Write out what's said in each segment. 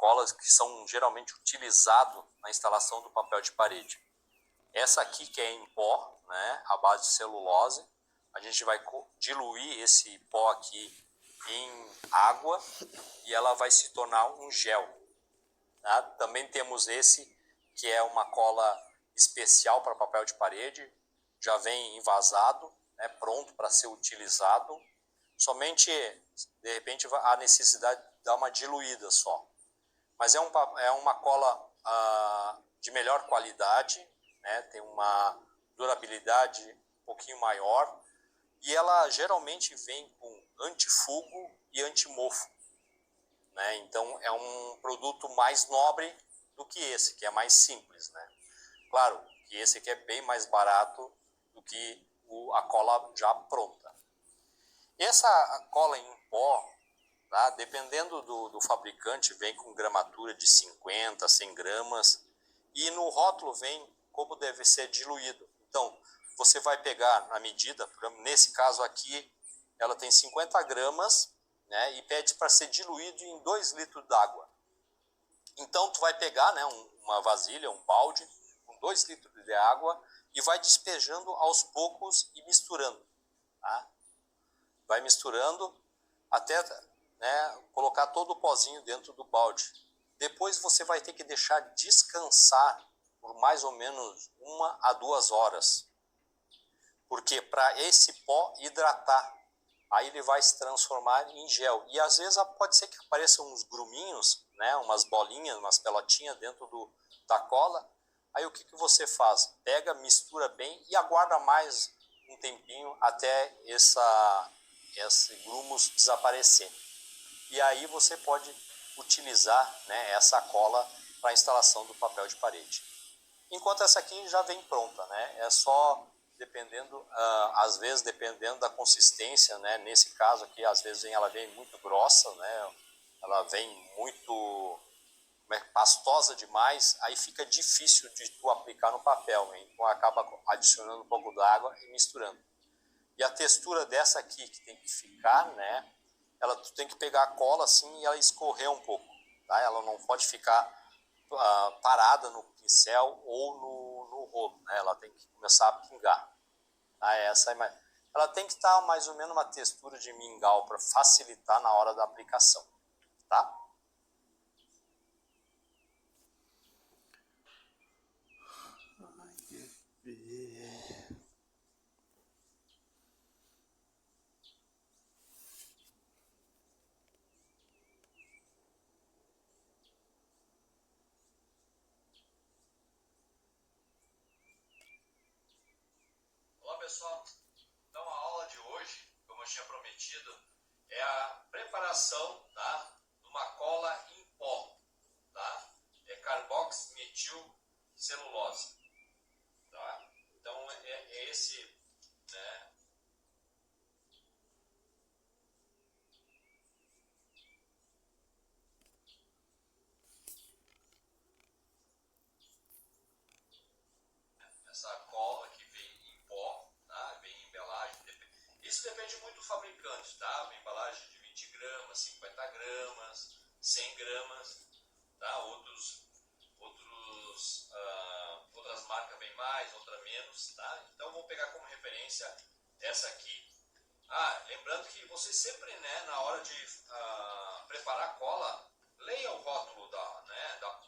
colas que são geralmente utilizados na instalação do papel de parede. Essa aqui que é em pó, né, à base de celulose, a gente vai diluir esse pó aqui em água e ela vai se tornar um gel. Tá? Também temos esse que é uma cola especial para papel de parede, já vem envasado, né, pronto para ser utilizado. Somente, de repente, há necessidade de dar uma diluída só. Mas é uma cola de melhor qualidade, né, tem uma durabilidade um pouquinho maior e ela geralmente vem com antifugo e antimofo. Né? Então é um produto mais nobre do que esse, que é mais simples. Né? Claro que esse aqui é bem mais barato do que a cola já pronta. Essa cola em pó, tá? Dependendo do fabricante, vem com gramatura de 50, 100 gramas e no rótulo vem como deve ser diluído. Então, você vai pegar na medida, nesse caso aqui, ela tem 50 gramas, né, e pede para ser diluído em 2 litros d'água. Então, tu vai pegar, né, uma vasilha, um balde, com 2 litros de água e vai despejando aos poucos e misturando. Tá? Vai misturando até, né, colocar todo o pozinho dentro do balde. Depois você vai ter que deixar descansar por mais ou menos 1 a 2 horas. Porque para esse pó hidratar, aí ele vai se transformar em gel. E às vezes pode ser que apareçam uns gruminhos, né, umas bolinhas, umas pelotinhas dentro da cola. Aí o que você faz? Pega, mistura bem e aguarda mais um tempinho até esse grumos desaparecer. E aí você pode utilizar, né, essa cola para a instalação do papel de parede. Enquanto essa aqui já vem pronta, né? É só dependendo, às vezes dependendo da consistência, né? Nesse caso aqui, às vezes ela vem muito grossa, né? Ela vem muito pastosa demais, aí fica difícil de tu aplicar no papel, né? Então acaba adicionando um pouco d'água e misturando. E a textura dessa aqui que tem que ficar, né? Tu tem que pegar a cola assim e ela escorrer um pouco, tá? Ela não pode ficar parada no pincel ou no rolo, né? Ela tem que começar a pingar. Tá? Ela tem que estar mais ou menos uma textura de mingau para facilitar na hora da aplicação. Tá? Olá pessoal, então a aula de hoje, como eu tinha prometido, é a preparação, tá, de uma cola em pó, tá? É carboximetilcelulose, tá? Então é esse, né? Essa cola que vem em pó, tá? Vem em embalagem. Isso depende muito do fabricante, tá? Uma embalagem de 20 gramas, 50 gramas, 100 gramas, tá? Outras marcas vêm mais, outras menos, tá? Então vou pegar como referência essa aqui. Lembrando que você sempre, né, na hora de preparar a cola, leia o rótulo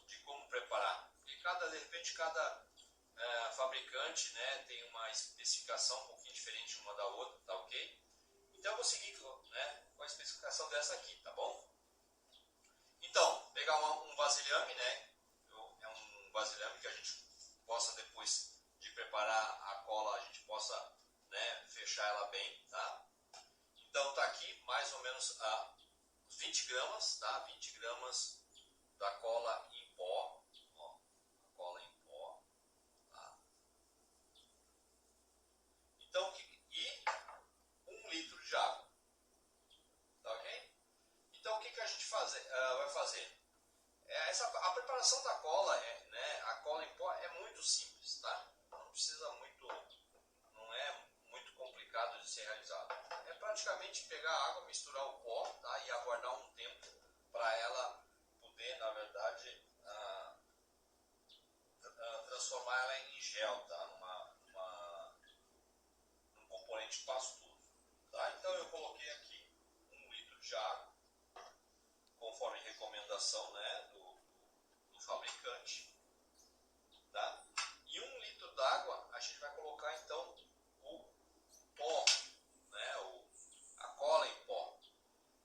de como preparar. E de repente cada fabricante, né, tem uma especificação um pouquinho diferente uma da outra, tá ok? Então eu vou seguir, né, com a especificação dessa aqui, tá bom? Então, pegar um vasilhame, né, é um vasilhame que a gente possa depois de preparar a cola, a gente possa, né, fechar ela bem, tá? Então tá aqui mais ou menos 20 gramas, tá? 20 gramas da cola em pó, ó, a cola em pó, tá? Então, e 1 litro de água, tá ok? Então o que a gente vai fazer? A preparação da cola, né, a cola em pó é muito simples, tá? Não precisa não é muito complicado de ser realizado. É praticamente pegar a água, misturar o pó, tá? E aguardar um tempo para ela poder, na verdade, transformar ela em gel, tá? Num componente pastoso. Tá? Então eu coloquei aqui 1 litro de água, conforme recomendação, né, do fabricante. Tá? E 1 litro d'água a gente vai colocar então o pó, né, a cola em pó.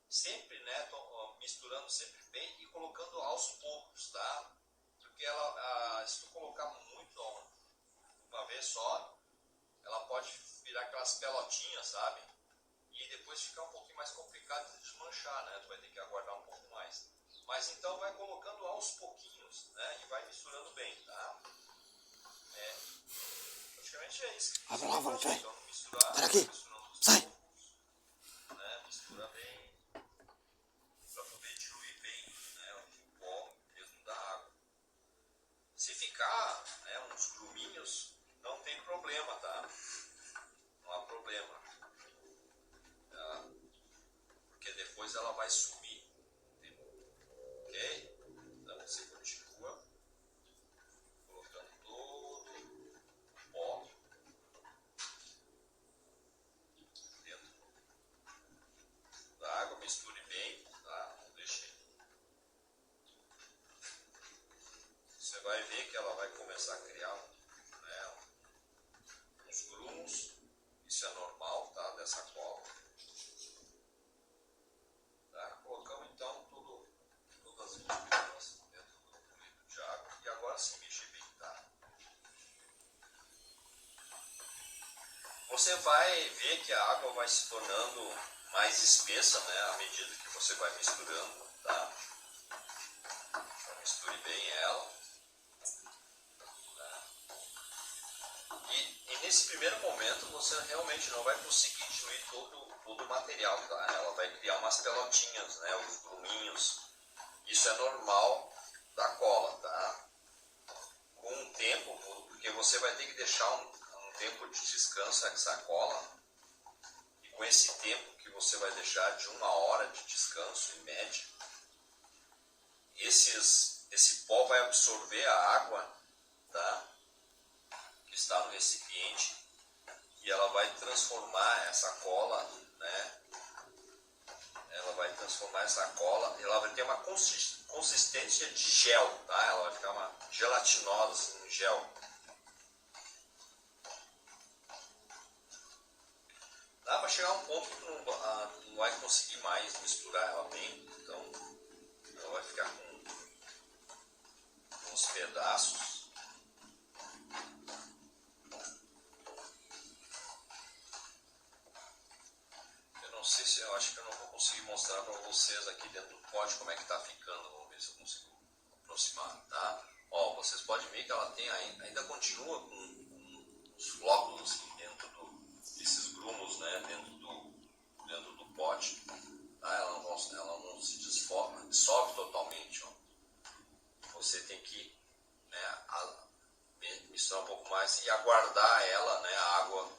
Sempre, né, misturando sempre bem e colocando aos poucos, tá? Porque se tu colocar muito uma vez só, ela pode virar aquelas pelotinhas, sabe? E depois ficar um pouquinho mais complicado de desmanchar, né? Tu vai ter que aguardar um pouco mais. Mas então vai colocando aos pouquinhos, né? E vai misturando bem, tá? Praticamente é isso. Vai. Então misturar, Sai daqui. misturando aos Sai. poucos, né? Mistura bem para poder diluir bem, né, o pó mesmo da água. Se ficar, né, uns gruminhos, não tem problema, tá? Não há problema. Tá? Porque depois ela vai sumir. Ok? Então você continua colocando todo o pó dentro da água, misture bem, tá? Não deixe. Você vai ver que ela vai começar a criar, né, uns grumos. Isso é normal, tá? Dessa cola. Tá? Colocamos então todas as misturas dentro do litro de água. E agora sim mexer bem, tá? Você vai ver que a água vai se tornando mais espessa, né? À medida que você vai misturando, tá? Então misture bem ela. E nesse primeiro momento você realmente não vai conseguir diluir todo o material, tá? Ela vai criar umas pelotinhas, né? Os gruminhos. Isso é normal da cola, tá? Com o tempo, porque você vai ter que deixar um tempo de descanso essa cola. E com esse tempo que você vai deixar de 1 hora de descanso em média, esse pó vai absorver a água, tá? Que está no recipiente, e ela vai transformar essa cola, né? Ela vai transformar essa cola, ela vai ter uma consistência de gel, tá? Ela vai ficar uma gelatinosa, assim, um gel. Tá? Vai chegar um ponto que tu não vai conseguir mais misturar ela bem, então ela vai ficar com uns pedaços. Não sei se eu acho que eu não vou conseguir mostrar para vocês aqui dentro do pote como é que tá ficando. Vamos ver se eu consigo aproximar, tá? Ó, vocês podem ver que ela tem ainda continua com os flóculos assim, dentro desses grumos, né? Dentro do pote, tá? Ela não se dissolve totalmente, ó. Você tem que, né, misturar um pouco mais e aguardar ela, né? A água,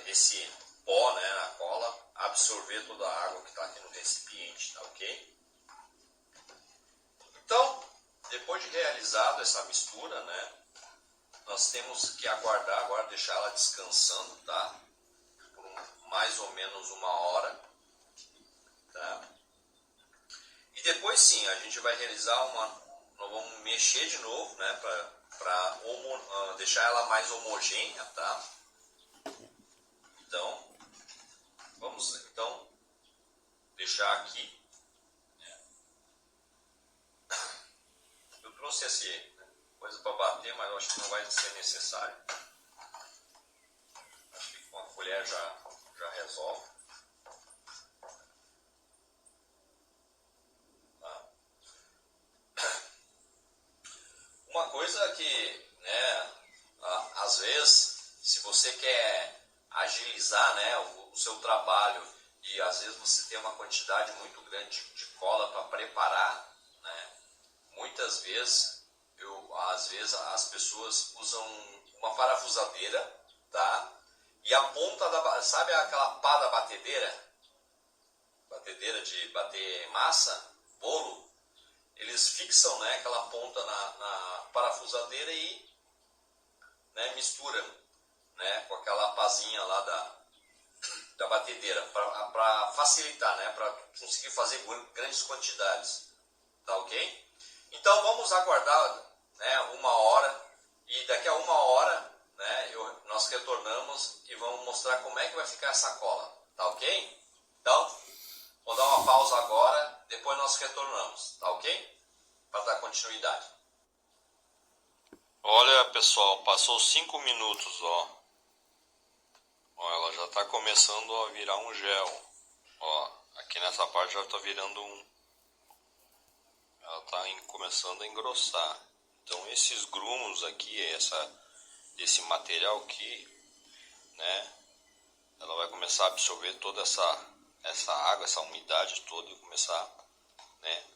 esse pó, né? A cola absorver toda a água que está aqui no recipiente, tá ok? Então, depois de realizado essa mistura, né, nós temos que aguardar agora, deixar ela descansando, tá? Por mais ou menos 1 hora, tá? E depois sim, a gente vai realizar nós vamos mexer de novo, né, para deixar ela mais homogênea, tá? Então, vamos então deixar aqui. Eu trouxe coisa para bater, mas eu acho que não vai ser necessário. Acho que com a colher já resolve. Tá? Uma coisa que, né, às vezes, se você quer agilizar, né, o seu trabalho e às vezes você tem uma quantidade muito grande de cola para preparar, né, muitas vezes às vezes as pessoas usam uma parafusadeira, tá? E a ponta sabe aquela pá da batedeira de bater massa, bolo? eles fixam, né, aquela ponta na parafusadeira e, né, misturam, né, com aquela pazinha lá da batedeira, para facilitar, né, para conseguir fazer grandes quantidades, tá ok? Então vamos aguardar, né, 1 hora, e daqui a 1 hora, né, nós retornamos e vamos mostrar como é que vai ficar essa cola, tá ok? Então, vou dar uma pausa agora, depois nós retornamos, tá ok? Para dar continuidade. Olha, pessoal, passou 5 minutos, ó. Ó, ela já está começando a virar um gel. Ó, aqui nessa parte já está virando ela está começando a engrossar. Então esses grumos aqui, esse material aqui, né, ela vai começar a absorver toda essa água, essa umidade toda e começar, né,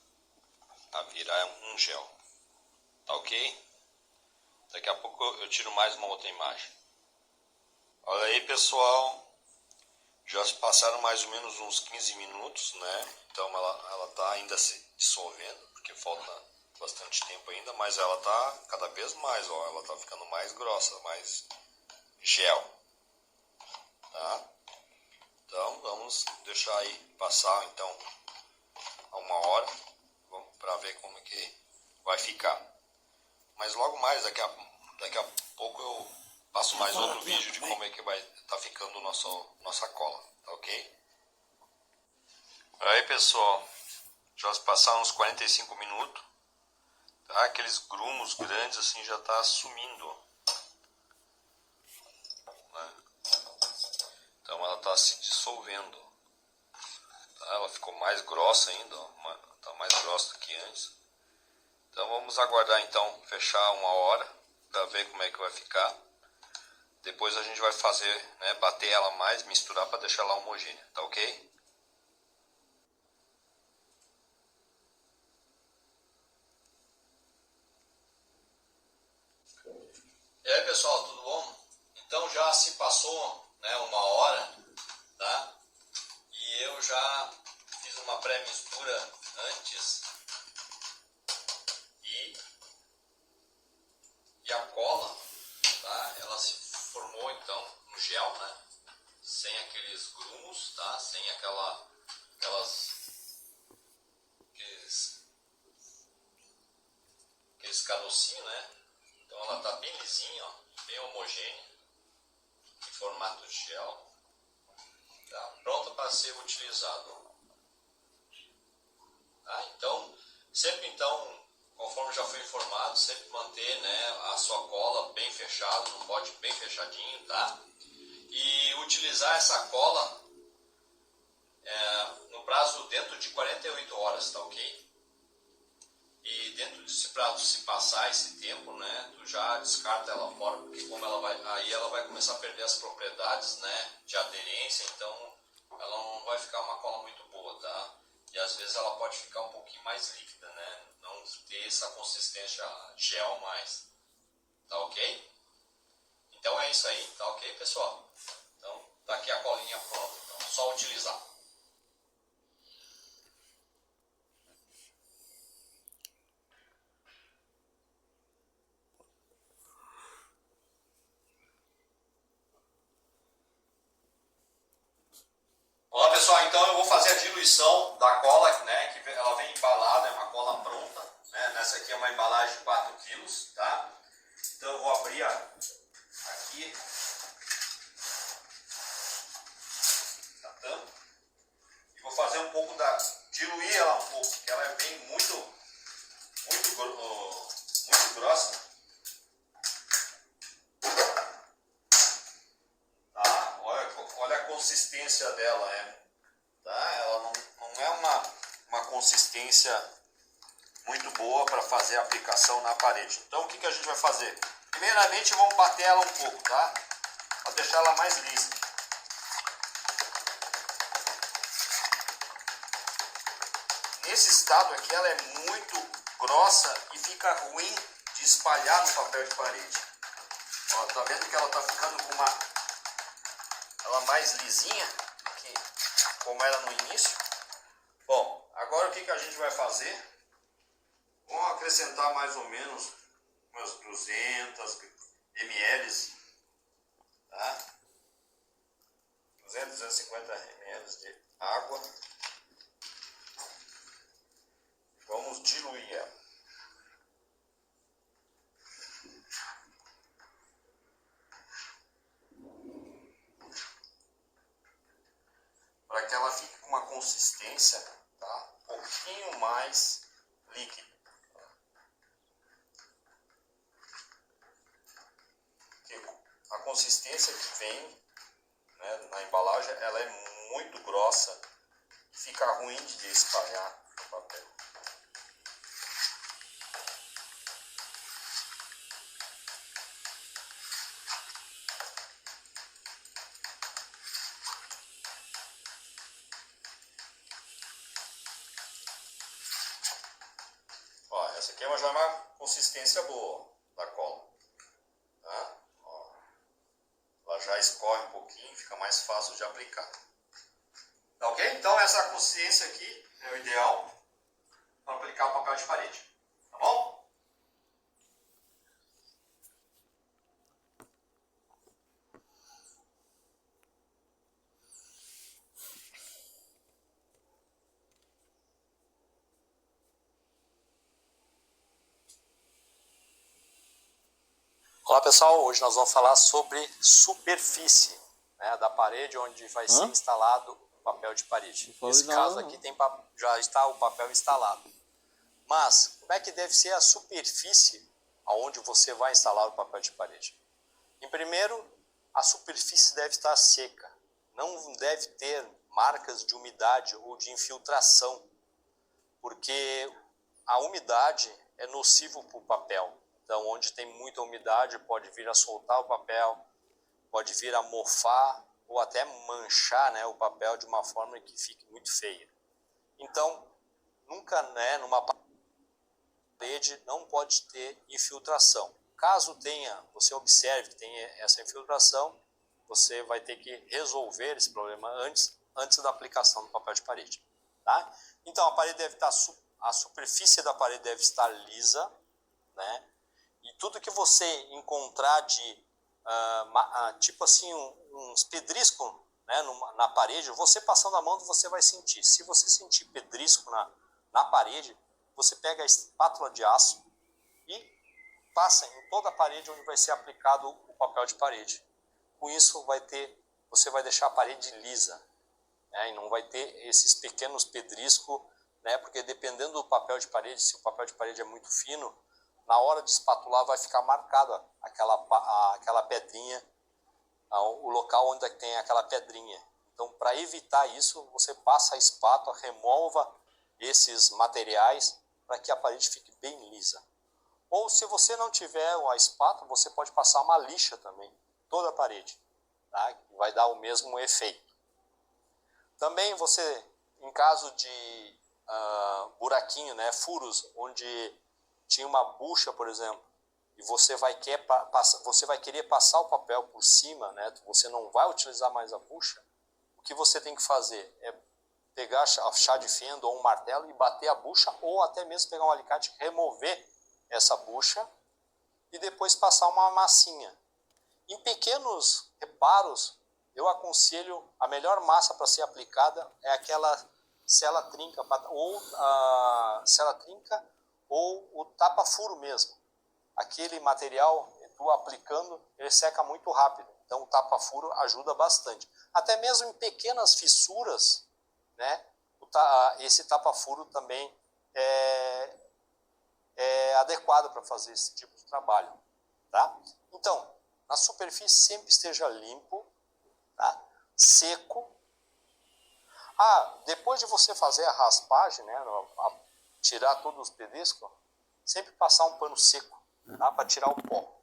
a virar um gel. Tá ok? Daqui a pouco eu tiro mais uma outra imagem. Olha aí, pessoal, já se passaram mais ou menos uns 15 minutos, né? Então ela tá ainda se dissolvendo, porque falta bastante tempo ainda, mas ela tá cada vez mais, ó, ela tá ficando mais grossa, mais gel, tá? Então vamos deixar aí passar então a 1 hora, vamos para ver como é que vai ficar. Mas logo mais, daqui a pouco eu passo mais outro vídeo de como é que vai estar ficando nossa cola, tá ok? Aí, pessoal, já se passaram uns 45 minutos, tá? Aqueles grumos grandes assim já tá sumindo, né? Então ela tá se dissolvendo, tá? Ela ficou mais grossa ainda, ó, tá mais grossa do que antes. Então vamos aguardar então fechar 1 hora para ver como é que vai ficar. Depois a gente vai fazer, né, bater ela mais, misturar para deixar ela homogênea, tá ok? E aí, pessoal, tudo bom? Então já se passou, né, 1 hora, tá? E eu já fiz uma pré-mistura antes e a cola, tá? Ela se formou então no gel, né? Sem aqueles grumos, tá? Sem aqueles carocinhos, né? Então ela tá bem lisinha, ó, bem homogênea, em formato de gel, tá? Pronta para ser utilizado. Tá? Então, sempre então, conforme já foi informado, sempre manter, né, a sua cola bem fechada, no pote bem fechadinho, tá? E utilizar essa cola no prazo dentro de 48 horas, tá ok? E dentro desse prazo, se passar esse tempo, né, tu já descarta ela fora, porque como aí ela vai começar a perder as propriedades, né, de aderência, então ela não vai ficar uma cola muito boa, tá? E às vezes ela pode ficar um pouquinho mais líquida, né, não ter essa consistência gel mais, tá ok? Então é isso aí, tá ok, pessoal? Então tá aqui a colinha pronta, então é só utilizar. Olá, pessoal, então eu vou fazer a diluição da cola, né, que ela vem embalada, é uma cola pronta, né, nessa aqui é uma embalagem de 4 kg, tá? Então eu vou abrir aqui a tampa e vou fazer um pouco diluir ela um pouco, porque ela vem muito grossa. Tá? Olha a consistência dela, tá? Ela não é uma consistência muito boa para fazer a aplicação na parede. Então o que a gente vai fazer? Primeiramente vamos bater ela um pouco, tá? Para deixar ela mais lisa. Nesse estado aqui ela é muito grossa e fica ruim de espalhar no papel de parede. Ó, tá vendo que ela tá ficando com ela mais lisinha, que, como era no início? Bom, agora o que a gente vai fazer? Vamos acrescentar mais ou menos umas 200 ml, tá? 200, 250 ml de água. Vamos diluir ela. Para que ela fique com uma consistência, tá, um pouquinho mais líquida. Porque a consistência que vem, né, na embalagem, ela é muito grossa e fica ruim de espalhar no papel. Ó, essa aqui já é uma consistência boa da cola, tá? Ó, ela já escorre um pouquinho, fica mais fácil de aplicar. Tá ok? Então essa consistência aqui é o ideal para aplicar o papel de parede, tá bom? Olá pessoal, hoje nós vamos falar sobre superfície, né, da parede onde vai ser instalado o papel de parede. Nesse caso aqui já está o papel instalado. Mas como é que deve ser a superfície aonde você vai instalar o papel de parede? Em primeiro, a superfície deve estar seca, não deve ter marcas de umidade ou de infiltração, porque a umidade é nocivo para o papel. Então, onde tem muita umidade, pode vir a soltar o papel, pode vir a mofar ou até manchar, né, o papel de uma forma que fique muito feia. Então, nunca, né, numa parede não pode ter infiltração. Caso tenha, você observe que tem essa infiltração, você vai ter que resolver esse problema antes da aplicação do papel de parede. Tá? Então, a parede deve estar, a superfície da parede deve estar lisa, né? E tudo que você encontrar de, tipo assim, uns pedriscos, né, na parede, você passando a mão você vai sentir. Se você sentir pedrisco na parede, você pega a espátula de aço e passa em toda a parede onde vai ser aplicado o papel de parede. Com isso, você vai deixar a parede lisa, né, e não vai ter esses pequenos pedriscos, né, porque dependendo do papel de parede, se o papel de parede é muito fino, na hora de espatular vai ficar marcado aquela pedrinha, o local onde tem aquela pedrinha. Então, para evitar isso, você passa a espátula, remova esses materiais para que a parede fique bem lisa. Ou se você não tiver a espátula, você pode passar uma lixa também, toda a parede, tá? Que vai dar o mesmo efeito. Também você, em caso de buraquinho, né, furos, onde tinha uma bucha, por exemplo, e você vai querer passar o papel por cima, né, você não vai utilizar mais a bucha, o que você tem que fazer é pegar a chá de fenda ou um martelo e bater a bucha, ou até mesmo pegar um alicate, remover essa bucha e depois passar uma massinha. Em pequenos reparos, eu aconselho, a melhor massa para ser aplicada é aquela sela trinca, ou o tapa-furo mesmo. Aquele material, tu aplicando, ele seca muito rápido. Então o tapa-furo ajuda bastante. Até mesmo em pequenas fissuras, né, esse tapa-furo também é adequado para fazer esse tipo de trabalho. Tá? Então, na superfície sempre esteja limpo, tá? Seco. Depois de você fazer a raspagem, né, tirar todos os pedriscos, sempre passar um pano seco, tá, para tirar o pó.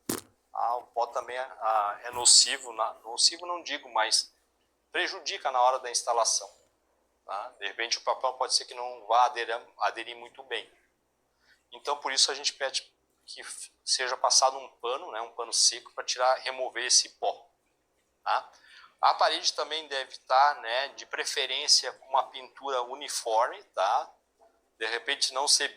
O pó também é nocivo, nocivo não digo, mas prejudica na hora da instalação. Tá? De repente o papel pode ser que não vá aderir muito bem. Então por isso a gente pede que seja passado um pano, né, um pano seco para remover esse pó. Tá? A parede também deve estar, né, de preferência com uma pintura uniforme, tá? De repente não ser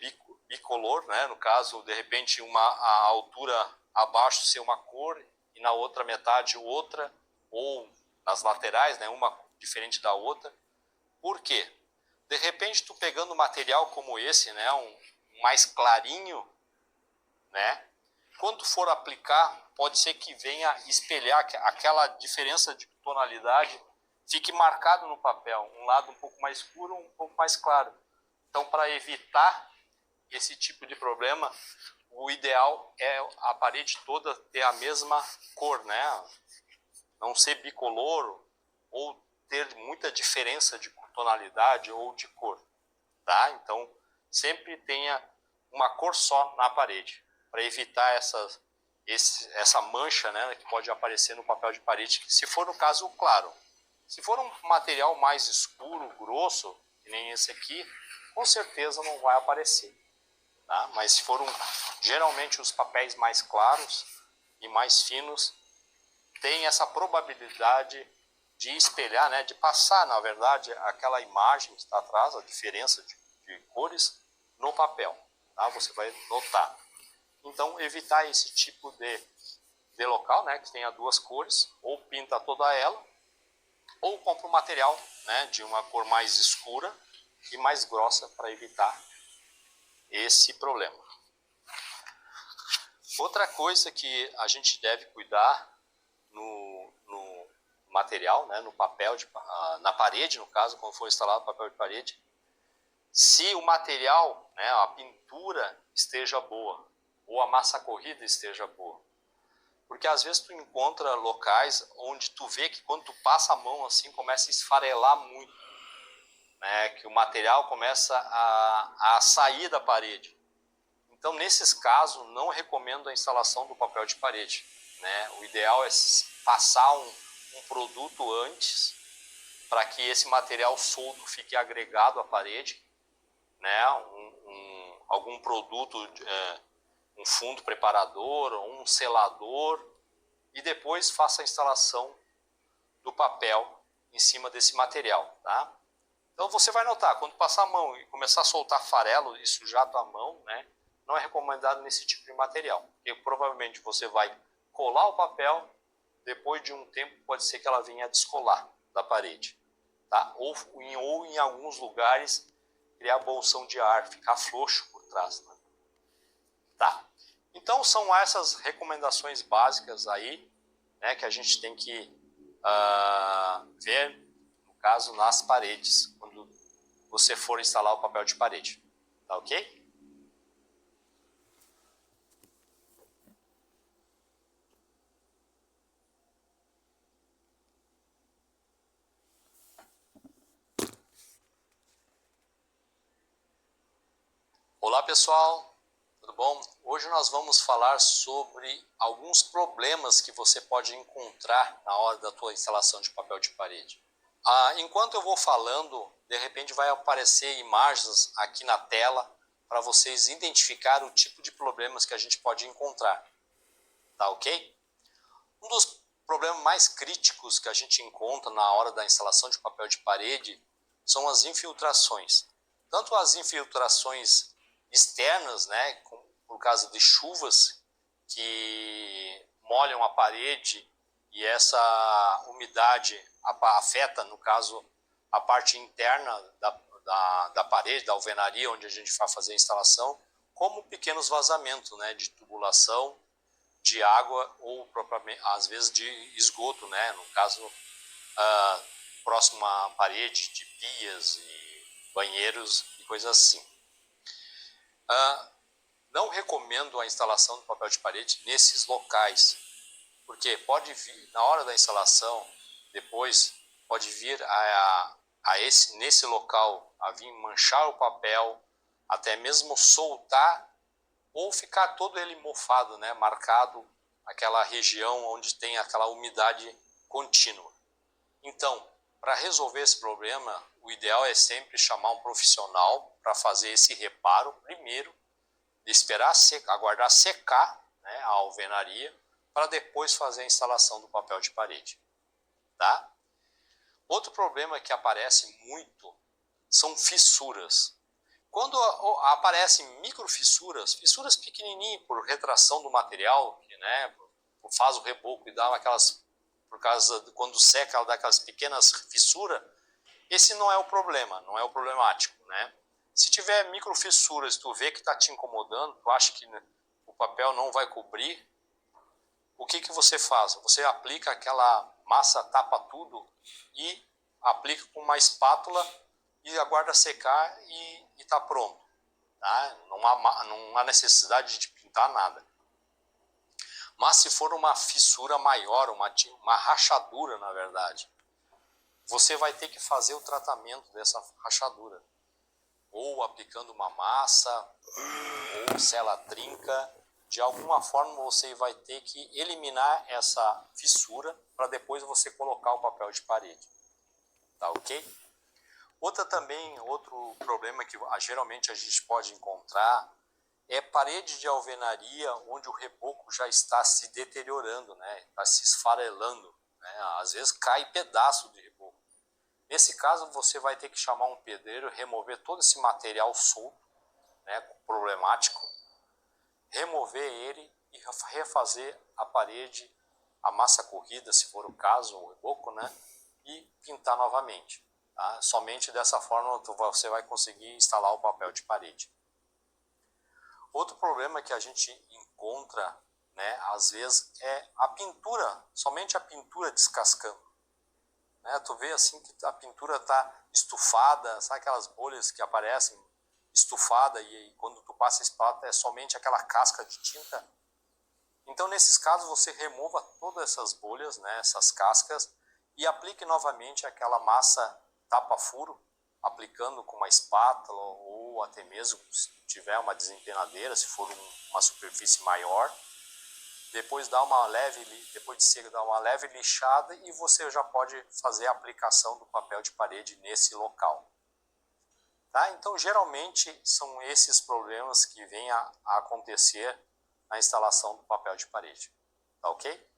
bicolor, né? No caso, de repente, a altura abaixo ser uma cor e na outra metade outra, ou nas laterais, né? Uma diferente da outra. Por quê? De repente, tu pegando um material como esse, né? Um mais clarinho, né? Quando for aplicar, pode ser que venha espelhar aquela diferença de tonalidade, fique marcado no papel, um lado um pouco mais escuro, um pouco mais claro. Então, para evitar esse tipo de problema, o ideal é a parede toda ter a mesma cor, né? Não ser bicolor ou ter muita diferença de tonalidade ou de cor, tá? Então, sempre tenha uma cor só na parede, para evitar essa mancha, né, que pode aparecer no papel de parede, que se for no caso claro. Se for um material mais escuro, grosso, que nem esse aqui, com certeza não vai aparecer. Tá? Mas se for geralmente os papéis mais claros e mais finos, tem essa probabilidade de espelhar, né, de passar, na verdade, aquela imagem que está atrás, a diferença de cores, no papel. Tá? Você vai notar. Então, evitar esse tipo de local, né, que tenha duas cores, ou pinta toda ela, ou compra um material, né, de uma cor mais escura e mais grossa para evitar esse problema. Outra coisa que a gente deve cuidar no material, né, no papel, na parede, no caso, quando for instalado papel de parede, se o material, né, a pintura esteja boa, ou a massa corrida esteja boa. Porque às vezes tu encontra locais onde tu vê que quando tu passa a mão assim, começa a esfarelar muito, né, que o material começa a sair da parede. Então, nesses casos, não recomendo a instalação do papel de parede, né? O ideal é passar um produto antes, para que esse material solto fique agregado à parede, né? Algum produto, um fundo preparador ou um selador, e depois faça a instalação do papel em cima desse material, tá? Então você vai notar, quando passar a mão e começar a soltar farelo e sujar a tua mão, né, não é recomendado nesse tipo de material, porque provavelmente você vai colar o papel, depois de um tempo pode ser que ela venha a descolar da parede, tá? Ou em alguns lugares criar bolsão de ar, ficar frouxo por trás, né? Tá. Então são essas recomendações básicas aí, né, que a gente tem que ver, no caso, nas paredes, quando você for instalar o papel de parede. Tá ok? Olá pessoal, tudo bom? Hoje nós vamos falar sobre alguns problemas que você pode encontrar na hora da tua instalação de papel de parede. Enquanto eu vou falando, de repente vai aparecer imagens aqui na tela para vocês identificar o tipo de problemas que a gente pode encontrar. Tá ok? Um dos problemas mais críticos que a gente encontra na hora da instalação de papel de parede são as infiltrações. Tanto as infiltrações externas, né, por causa de chuvas que molham a parede e essa umidade afeta, no caso, a parte interna da parede, da alvenaria, onde a gente vai fazer a instalação, como pequenos vazamentos, né, de tubulação, de água ou propriamente, às vezes de esgoto, né, no caso, próximo à parede, de pias e banheiros e coisas assim. Não recomendo a instalação do papel de parede nesses locais, porque pode vir, na hora da instalação, depois pode vir nesse local a vir manchar o papel, até mesmo soltar ou ficar todo ele mofado, né, marcado aquela região onde tem aquela umidade contínua. Então, para resolver esse problema, o ideal é sempre chamar um profissional para fazer esse reparo primeiro, esperar aguardar secar, né, a alvenaria, para depois fazer a instalação do papel de parede. Tá? Outro problema que aparece muito são fissuras. Quando aparecem microfissuras, fissuras pequenininhas por retração do material, que, né, faz o reboco e dá aquelas, por causa de quando seca, ela dá aquelas pequenas fissuras, esse não é o problema, não é o problemático, né? Se tiver microfissuras, tu vê que está te incomodando, tu acha que o papel não vai cobrir, o que você faz? Você aplica aquela massa, tapa tudo e aplica com uma espátula e aguarda secar e está pronto. Tá? Não há necessidade de pintar nada. Mas se for uma fissura maior, uma rachadura, na verdade, você vai ter que fazer o tratamento dessa rachadura. Ou aplicando uma massa, ou se ela trinca, de alguma forma você vai ter que eliminar essa fissura para depois você colocar o papel de parede. Tá ok? Outro problema que geralmente a gente pode encontrar é parede de alvenaria onde o reboco já está se deteriorando, né? Está se esfarelando, né? Às vezes cai pedaço de reboco. Nesse caso você vai ter que chamar um pedreiro, remover todo esse material solto, né, problemático, remover ele e refazer a parede, a massa corrida, se for o caso, o reboco, né, e pintar novamente. Tá? Somente dessa forma você vai conseguir instalar o papel de parede. Outro problema que a gente encontra, né, às vezes, é a pintura, somente a pintura descascando. Né? Tu vê assim que a pintura está estufada, sabe aquelas bolhas que aparecem estufada e quando tu passa a espátula é somente aquela casca de tinta? Então, nesses casos, você remova todas essas bolhas, né, essas cascas, e aplique novamente aquela massa tapa-furo, aplicando com uma espátula ou até mesmo se tiver uma desempenadeira, se for uma superfície maior. Depois dá depois de seco, dá uma leve lixada e você já pode fazer a aplicação do papel de parede nesse local. Tá? Então, geralmente, são esses problemas que vêm a acontecer na instalação do papel de parede. Tá ok?